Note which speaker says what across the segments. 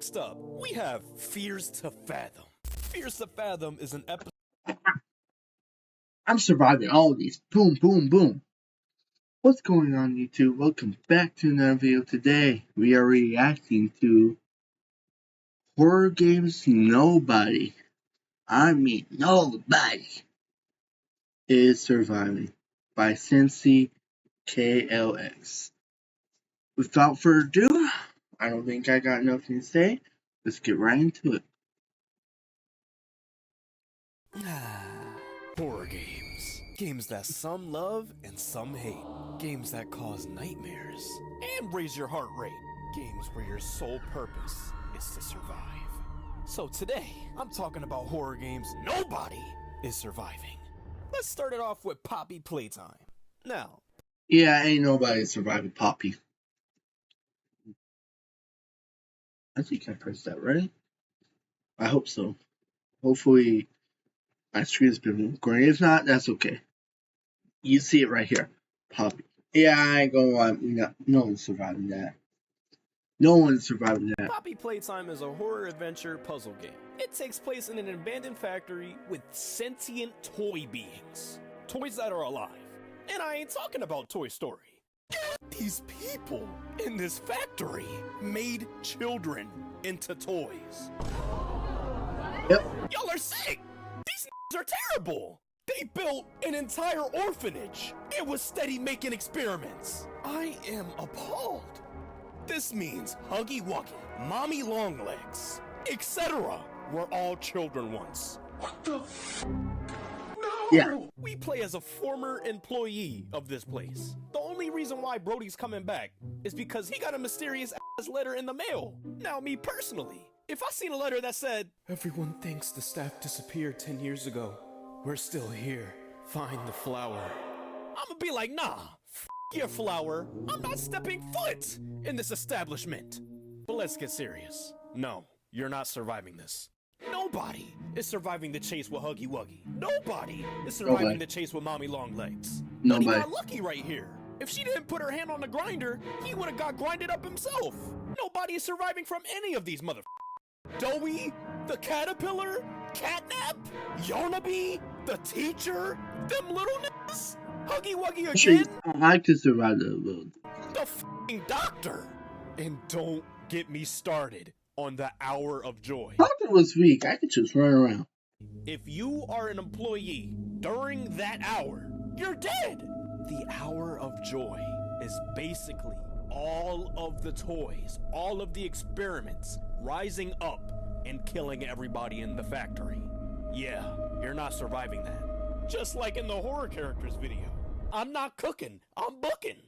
Speaker 1: Next up, we have Fears to Fathom. Fears to Fathom is an episode.
Speaker 2: I'm surviving all of these. Boom, boom, boom. What's going on, YouTube? Welcome back to another video. Today, we are reacting to horror games nobody, nobody, is surviving by Cincy KLX. Without further ado, I don't think I got nothing to say. Let's get right into it.
Speaker 1: Horror games. Games that some love and some hate. Games that cause nightmares and raise your heart rate. Games where your sole purpose is to survive. So today, I'm talking about horror games nobody is surviving. Let's start it off with Poppy Playtime. Now,
Speaker 2: Yeah, ain't nobody surviving Poppy. I think I pressed that right. I hope so. Hopefully, my screen's been recording. If not, that's okay. You see it right here. Poppy. Yeah, I ain't gonna lie. No one's surviving that. No one's surviving that.
Speaker 1: Poppy Playtime is a horror adventure puzzle game. It takes place in an abandoned factory with sentient toy beings. Toys that are alive. And I ain't talking about Toy Story. These people in this factory made children into toys.
Speaker 2: Yep.
Speaker 1: Y'all are sick! These are terrible! They built an entire orphanage! It was steady making experiments! I am appalled! This means Huggy Wuggy, Mommy Longlegs, etc. were all children once. What the f? No!
Speaker 2: Yeah.
Speaker 1: We play as a former employee of this place. The only reason why Brody's coming back is because he got a mysterious ass letter in the mail. Now, me personally, if I seen a letter that said, "Everyone thinks the staff disappeared 10 years ago. We're still here. Find the flower." I'ma be like, nah, f your flower. I'm not stepping foot in this establishment. But let's get serious. No, you're not surviving this. Nobody is surviving the chase with Huggy Wuggy. Nobody is surviving the chase with Mommy Longlegs.
Speaker 2: Nobody.
Speaker 1: But he got lucky right here. If she didn't put her hand on the grinder, he would have got grinded up himself. Nobody is surviving from any of these Doey, the caterpillar, Catnap, Yarnaby, the teacher, them little niggas, Huggy Wuggy again,
Speaker 2: I could survive the
Speaker 1: the doctor. And don't get me started on the Hour of Joy.
Speaker 2: Doctor was weak. I could just run around.
Speaker 1: If you are an employee during that hour, you're dead. The Hour of Joy is basically all of the toys, all of the experiments rising up and killing everybody in the factory. Yeah, you're not surviving that. Just like in the horror characters video. I'm not cooking, I'm booking.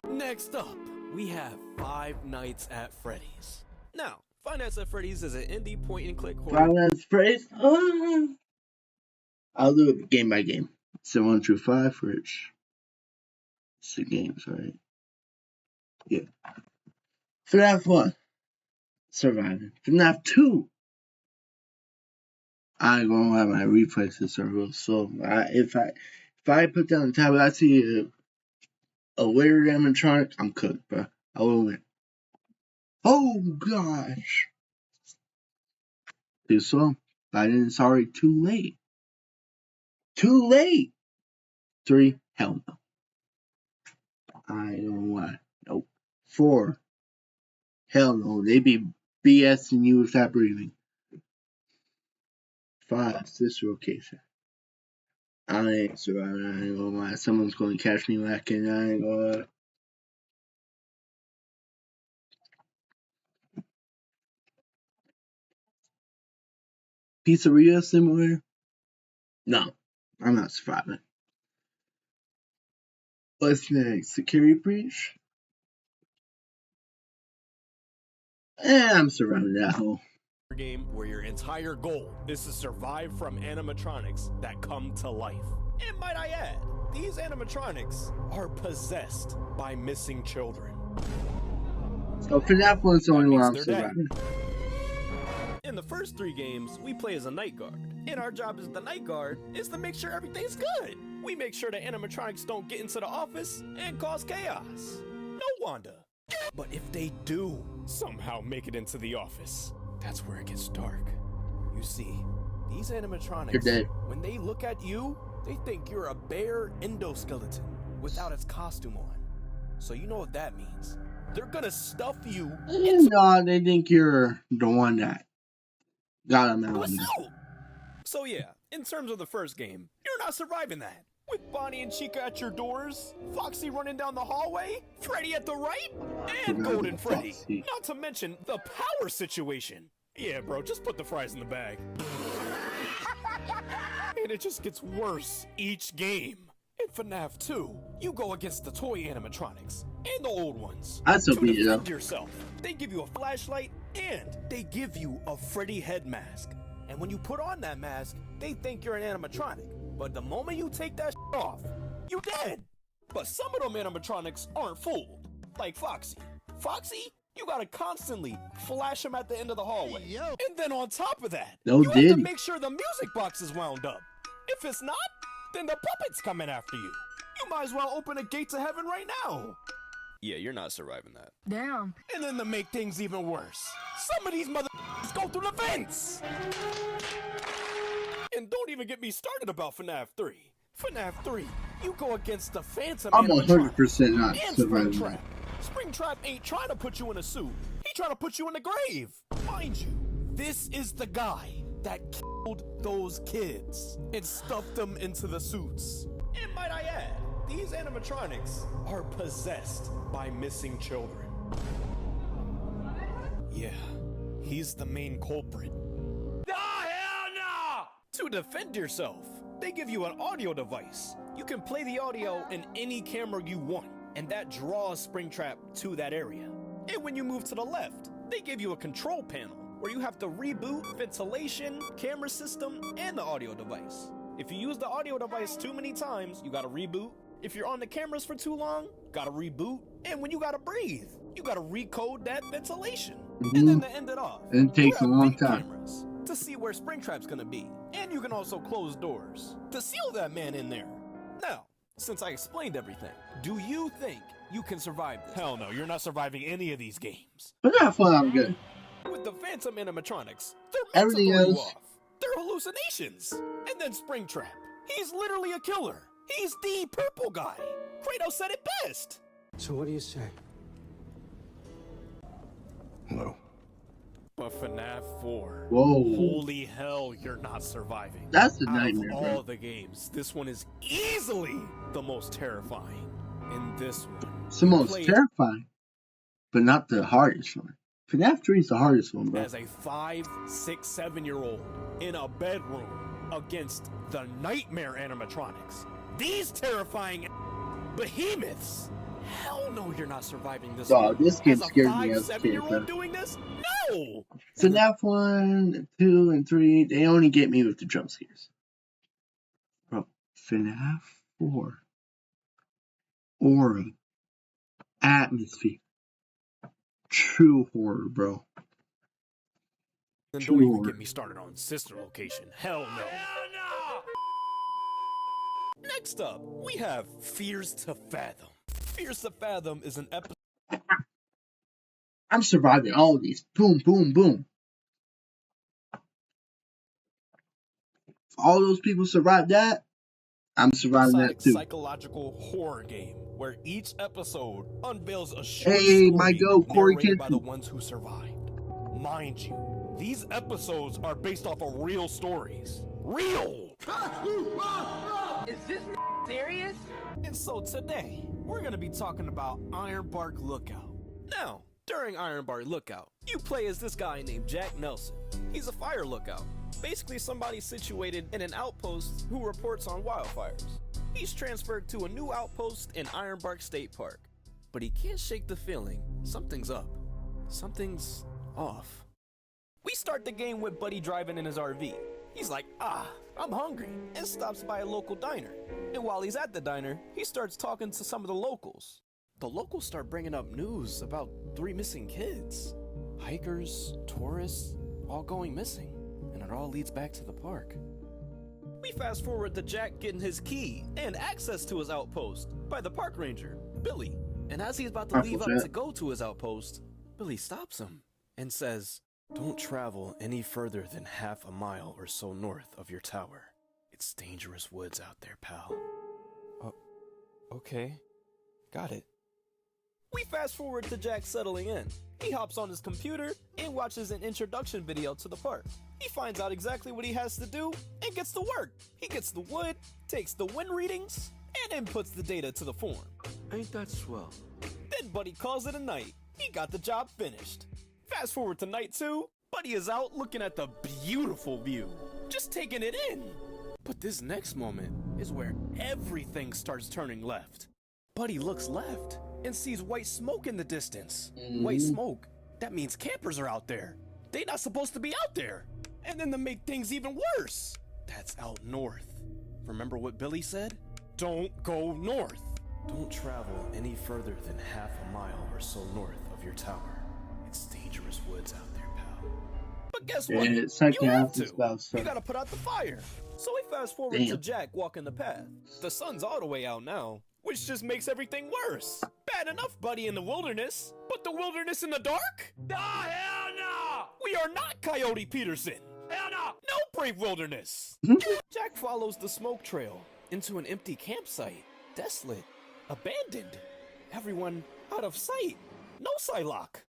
Speaker 1: Next up, we have Five Nights at Freddy's. Now, Five Nights at Freddy's is an indie point-and-click horror.
Speaker 2: Five Nights at Freddy's? I'll do it game by game. So 1 through 5 for each. It's the games, right? Yeah. FNAF 1. Surviving. FNAF 2. I'm gonna have my reflexes are real slow. If I put down the tablet, I see a weird animatronic, I'm cooked, bro. I will win. Oh gosh. Too slow. Biden, sorry, too late. Too late. 3, hell no. I don't want. Nope. 4, hell no. They be BSing you with that breathing. 5, sister location. I ain't surviving. I ain't gonna lie. Someone's gonna catch me lacking. I ain't gonna lie. Pizzeria simulator? No, I'm not surviving. What's next? Security breach? I'm surviving that hole.
Speaker 1: Game where your entire goal is to survive from animatronics that come to life. And might I add, these animatronics are possessed by missing children.
Speaker 2: So FNAF 1's the only one I'm surviving.
Speaker 1: In the first 3 games, we play as a night guard. And our job as the night guard is to make sure everything's good. We make sure the animatronics don't get into the office and cause chaos. No, Wanda. But if they do somehow make it into the office, that's where it gets dark. You see, these
Speaker 2: You're
Speaker 1: animatronics,
Speaker 2: dead.
Speaker 1: when they look at you, they think you're a bare endoskeleton without its costume on. So you know what that means. They're gonna stuff you into
Speaker 2: No, they think you're the one that got them out
Speaker 1: a
Speaker 2: of there.
Speaker 1: suit. So yeah, in terms of the first game, you're not surviving that. With Bonnie and Chica at your doors, Foxy running down the hallway, Freddy at the right, and
Speaker 2: Forgot
Speaker 1: Golden
Speaker 2: about
Speaker 1: Freddy.
Speaker 2: Foxy.
Speaker 1: Not to mention the power situation. Yeah, bro, just put the fries in the bag. And it just gets worse each game. In FNAF 2, you go against the toy animatronics and the old ones.
Speaker 2: I'd still
Speaker 1: To
Speaker 2: beat it up.
Speaker 1: defend yourself, they give you a flashlight and they give you a Freddy head mask. And when you put on that mask, they think you're an animatronic. But the moment you take that off, you dead. But some of them animatronics aren't fooled, like Foxy. Foxy, you gotta constantly flash him at the end of the hallway. And then on top of that,
Speaker 2: No
Speaker 1: you have to
Speaker 2: diddy.
Speaker 1: make sure the music box is wound up. If it's not, then the puppet's coming after you. You might as well open a gate to heaven right now. Yeah, you're not surviving that.
Speaker 3: Damn.
Speaker 1: And then to make things even worse, some of these motherfuckers go through the vents. And don't even get me started about FNAF 3. FNAF 3, you go against the Phantom
Speaker 2: I'm
Speaker 1: animatronic
Speaker 2: 100% not
Speaker 1: and
Speaker 2: surviving
Speaker 1: Springtrap.
Speaker 2: that.
Speaker 1: Springtrap ain't trying to put you in a suit. He trying to put you in the grave. Mind you, this is the guy that killed those kids and stuffed them into the suits. And might I add, these animatronics are possessed by missing children. Yeah, he's the main culprit. The hell no! To defend yourself, they give you an audio device. You can play the audio in any camera you want, and that draws Springtrap to that area. And when you move to the left, they give you a control panel where you have to reboot ventilation, camera system, and the audio device. If you use the audio device too many times, you gotta reboot. If you're on the cameras for too long, gotta reboot. And when you gotta breathe, you gotta recode that ventilation. And then to end it off,
Speaker 2: And it takes
Speaker 1: you
Speaker 2: a
Speaker 1: have
Speaker 2: long
Speaker 1: beat
Speaker 2: time.
Speaker 1: cameras to see where Springtrap's gonna be. And you can also close doors to seal that man in there. Now, since I explained everything, do you think you can survive this? Hell no, you're not surviving any of these games.
Speaker 2: But that fun, I'm good.
Speaker 1: With the Phantom animatronics, they're meant
Speaker 2: Everything
Speaker 1: to throw you
Speaker 2: else-
Speaker 1: off. They're hallucinations. And then Springtrap, he's literally a killer. He's the purple guy. Kratos said it best.
Speaker 4: So what do you say?
Speaker 5: No.
Speaker 1: But FNAF 4,
Speaker 2: Whoa.
Speaker 1: holy hell, you're not surviving.
Speaker 2: That's a
Speaker 1: Out
Speaker 2: nightmare,
Speaker 1: of
Speaker 2: bro.
Speaker 1: all the games, this one is easily the most terrifying. In this one,
Speaker 2: It's the most
Speaker 1: play
Speaker 2: terrifying, but not the hardest one. FNAF 3 is the hardest one, bro.
Speaker 1: as a 5, 6, 7-year-old in a bedroom against the nightmare animatronics. These terrifying behemoths. Hell no, you're not surviving this.
Speaker 2: Dog,
Speaker 1: one.
Speaker 2: this kid
Speaker 1: As a
Speaker 2: scared
Speaker 1: 5,
Speaker 2: me as a kid,
Speaker 1: 7-year-old
Speaker 2: bro.
Speaker 1: doing this? No.
Speaker 2: FNAF 1, 2, and 3, they only get me with the jump scares. Bro, FNAF 4. Aura. Atmosphere. True horror, bro.
Speaker 1: Then
Speaker 2: True
Speaker 1: don't even
Speaker 2: horror.
Speaker 1: get me started on Sister Location. Hell no. Next up, we have Fears to Fathom. Fears to Fathom is an episode.
Speaker 2: I'm surviving all of these. Boom, boom, boom. If all those people survived that, I'm surviving that too.
Speaker 1: Psychological horror game where each episode unveils a short
Speaker 2: Hey,
Speaker 1: story
Speaker 2: my goat, Corey
Speaker 1: narrated by the
Speaker 2: Kinsey.
Speaker 1: ones who survived. Mind you, these episodes are based off of real stories. Real!
Speaker 3: Is this serious?
Speaker 1: And so today, we're gonna be talking about Ironbark Lookout. Now, during Ironbark Lookout, you play as this guy named Jack Nelson. He's a fire lookout, basically somebody situated in an outpost who reports on wildfires. He's transferred to a new outpost in Ironbark State Park, but he can't shake the feeling something's up. Something's off. We start the game with Buddy driving in his RV. He's like, I'm hungry, and stops by a local diner. And while he's at the diner, he starts talking to some of the locals. The locals start bringing up news about 3 missing kids. Hikers, tourists, all going missing. And it all leads back to the park. We fast forward to Jack getting his key and access to his outpost by the park ranger, Billy. And as he's about to leave up to go to his outpost, Billy stops him and says, "Don't travel any further than half a mile or so north of your tower. It's dangerous woods out there, pal." Oh, okay. Got it. We fast forward to Jack settling in. He hops on his computer and watches an introduction video to the park. He finds out exactly what he has to do and gets to work. He gets the wood, takes the wind readings, and inputs the data to the form.
Speaker 4: Ain't that swell?
Speaker 1: Then Buddy calls it a night. He got the job finished. Fast forward to night 2, Buddy is out looking at the beautiful view, just taking it in. But this next moment is where everything starts turning left. Buddy looks left and sees white smoke in the distance. White smoke, that means campers are out there. They not supposed to be out there. And then to make things even worse, that's out north. Remember what Billy said? Don't go north. Don't travel any further than half a mile or so north of your tower. It's dangerous woods out there, pal. But guess what?
Speaker 2: Yeah, second
Speaker 1: You have
Speaker 2: half is
Speaker 1: to.
Speaker 2: about
Speaker 1: You
Speaker 2: stuff.
Speaker 1: gotta put out the fire. So we fast forward to Jack walking the path. The sun's all the way out now, which just makes everything worse. Bad enough, Buddy, in the wilderness, but the wilderness in the dark?
Speaker 3: Oh, hell no!
Speaker 1: We are not Coyote Peterson.
Speaker 3: Hell no!
Speaker 1: No brave wilderness. Jack follows the smoke trail into an empty campsite. Desolate. Abandoned. Everyone out of sight. No Psylocke.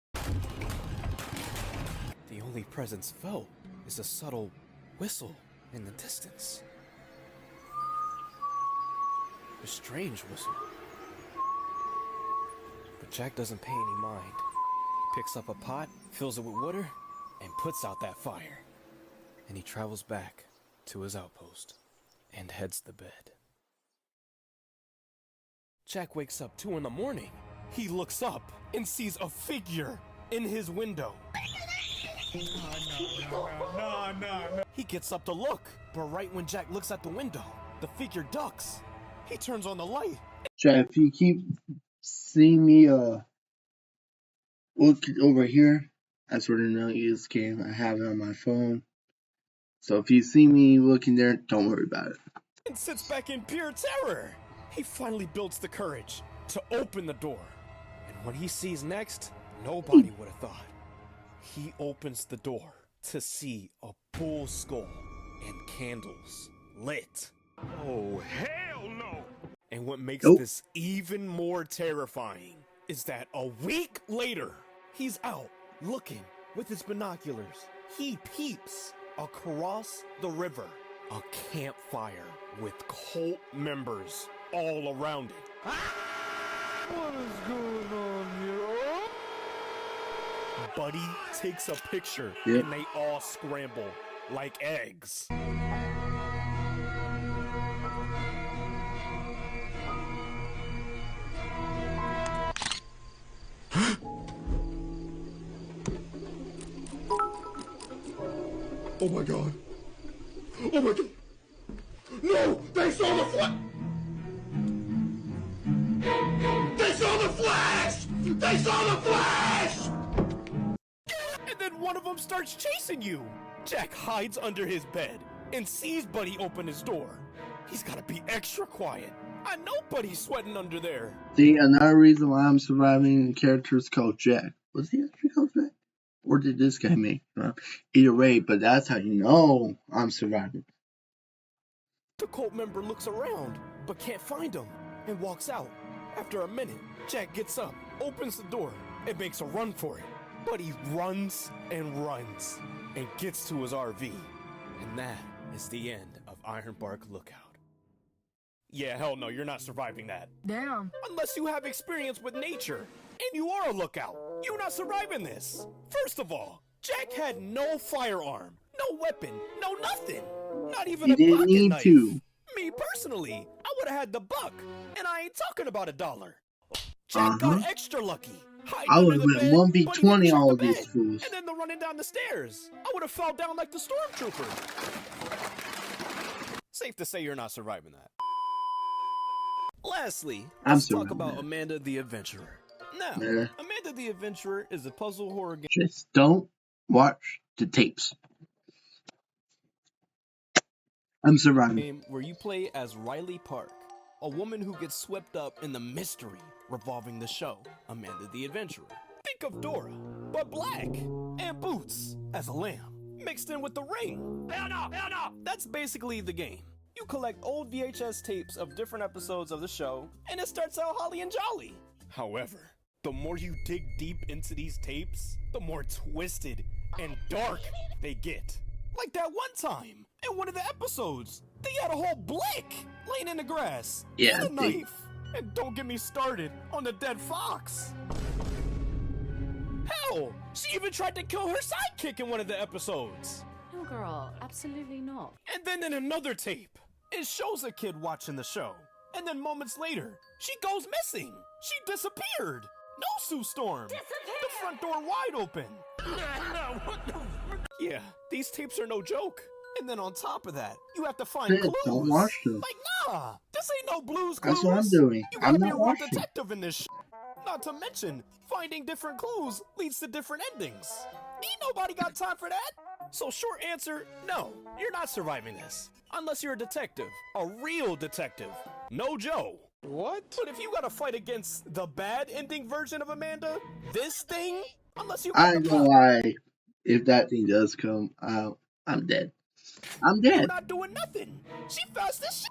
Speaker 1: The only presence felt is a subtle whistle in the distance. A strange whistle. But Jack doesn't pay any mind. He picks up a pot, fills it with water, and puts out that fire. And he travels back to his outpost and heads to bed. Jack wakes up 2 in the morning. He looks up and sees a figure in his window. No. He gets up to look, but right when Jack looks at the window, the figure ducks. He turns on the light.
Speaker 2: Jack, if you keep seeing me look over here, that's where the noise came. I have it on my phone. So if you see me looking there, don't worry about it.
Speaker 1: And sits back in pure terror. He finally builds the courage to open the door. And what he sees next, nobody would have thought. He opens the door to see a bull skull and candles lit.
Speaker 3: Oh, hell no!
Speaker 1: And what makes
Speaker 2: Nope.
Speaker 1: this even more terrifying is that a week later, he's out looking with his binoculars. He peeps across the river a campfire with cult members all around it.
Speaker 4: What is going on here?
Speaker 1: Buddy takes a picture
Speaker 2: Yep.
Speaker 1: and they all scramble like eggs.
Speaker 4: Oh my god. Oh my god. No! They saw the flash! They saw the flash! They saw the flash!
Speaker 1: And then one of them starts chasing you. Jack hides under his bed and sees Buddy open his door. He's gotta be extra quiet. I know Buddy's sweating under there.
Speaker 2: See, another reason why I'm surviving the character is called Jack. Was he actually called Jack? Or did this guy make him up? Either way, but that's how you know I'm surviving.
Speaker 1: The cult member looks around, but can't find him, and walks out. After a minute, Jack gets up, opens the door, and makes a run for it. But he runs, and gets to his RV. And that is the end of Ironbark Lookout. Yeah, hell no, you're not surviving that.
Speaker 5: Damn.
Speaker 1: Unless you have experience with nature, and you are a lookout. You're not surviving this. First of all, Jack had no firearm, no weapon, no nothing. Not even
Speaker 2: He
Speaker 1: a
Speaker 2: didn't
Speaker 1: pocket
Speaker 2: need
Speaker 1: knife.
Speaker 2: to.
Speaker 1: Me personally, I would have had the buck, and I ain't talking about $1. Jack got extra lucky. hiding
Speaker 2: I
Speaker 1: under
Speaker 2: would've
Speaker 1: the
Speaker 2: went
Speaker 1: bed,
Speaker 2: 1v20
Speaker 1: Buddy would've checked
Speaker 2: all
Speaker 1: the
Speaker 2: of these
Speaker 1: bed,
Speaker 2: fools.
Speaker 1: And then the running down the stairs. I would have fell down like the stormtrooper. Safe to say you're not surviving that. Lastly,
Speaker 2: I'm
Speaker 1: let's talk
Speaker 2: surviving
Speaker 1: about
Speaker 2: that.
Speaker 1: Amanda the Adventurer. Now,
Speaker 2: Yeah.
Speaker 1: Amanda the Adventurer is a puzzle horror game.
Speaker 2: Just don't watch the tapes. I'm surviving.
Speaker 1: Game where you play as Riley Park, a woman who gets swept up in the mystery revolving the show Amanda the Adventurer. Think of Dora, but black, and Boots as a lamb, mixed in with the ring.
Speaker 3: Hell no! Hell no!
Speaker 1: That's basically the game. You collect old VHS tapes of different episodes of the show, and it starts out holly and jolly. However, the more you dig deep into these tapes, the more twisted and dark they get. Like that one time, in one of the episodes, they had a whole blick laying in the grass,
Speaker 2: Yeah,
Speaker 1: and a knife. And don't get me started on the dead fox. Hell, she even tried to kill her sidekick in one of the episodes.
Speaker 5: No, girl, absolutely not.
Speaker 1: And then in another tape, it shows a kid watching the show. And then moments later, she goes missing. She disappeared. No Sue Storm. The front door wide open. Yeah, these tapes are no joke. And then on top of that, you have to find
Speaker 2: Shit,
Speaker 1: clues.
Speaker 2: don't watch them.
Speaker 1: Like, nah, this ain't no Blues Clues.
Speaker 2: That's what I'm doing.
Speaker 1: You
Speaker 2: I'm
Speaker 1: gotta be a
Speaker 2: not
Speaker 1: real
Speaker 2: watching.
Speaker 1: detective in this shit. Not to mention, finding different clues leads to different endings. Ain't nobody got time for that. So short answer, no, you're not surviving this. Unless you're a detective, a real detective. No Joe.
Speaker 3: What?
Speaker 1: But if you gotta fight against the bad ending version of Amanda, this thing, unless you
Speaker 2: I
Speaker 1: got
Speaker 2: ain't
Speaker 1: the
Speaker 2: gonna
Speaker 1: plot,
Speaker 2: lie. If that thing does come out, I'm dead. I'm
Speaker 1: you're
Speaker 2: dead.
Speaker 1: not doing nothing. She fast as shit.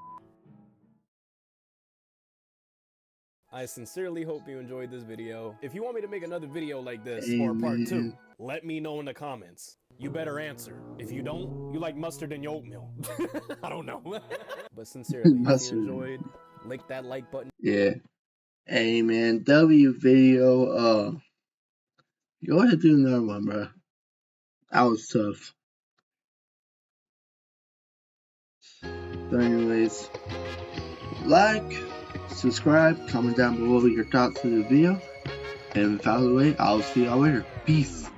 Speaker 1: I sincerely hope you enjoyed this video. If you want me to make another video like this or part 2, let me know in the comments. You better answer. If you don't, you like mustard in your oatmeal. I don't know. But sincerely, if you
Speaker 2: Mustard.
Speaker 1: enjoyed, lick that like button.
Speaker 2: Yeah. Hey man, W video. Go ahead and do another one, bro. That was tough. So anyways, like, subscribe, comment down below your thoughts of the video, and without the way, I'll see y'all later. Peace.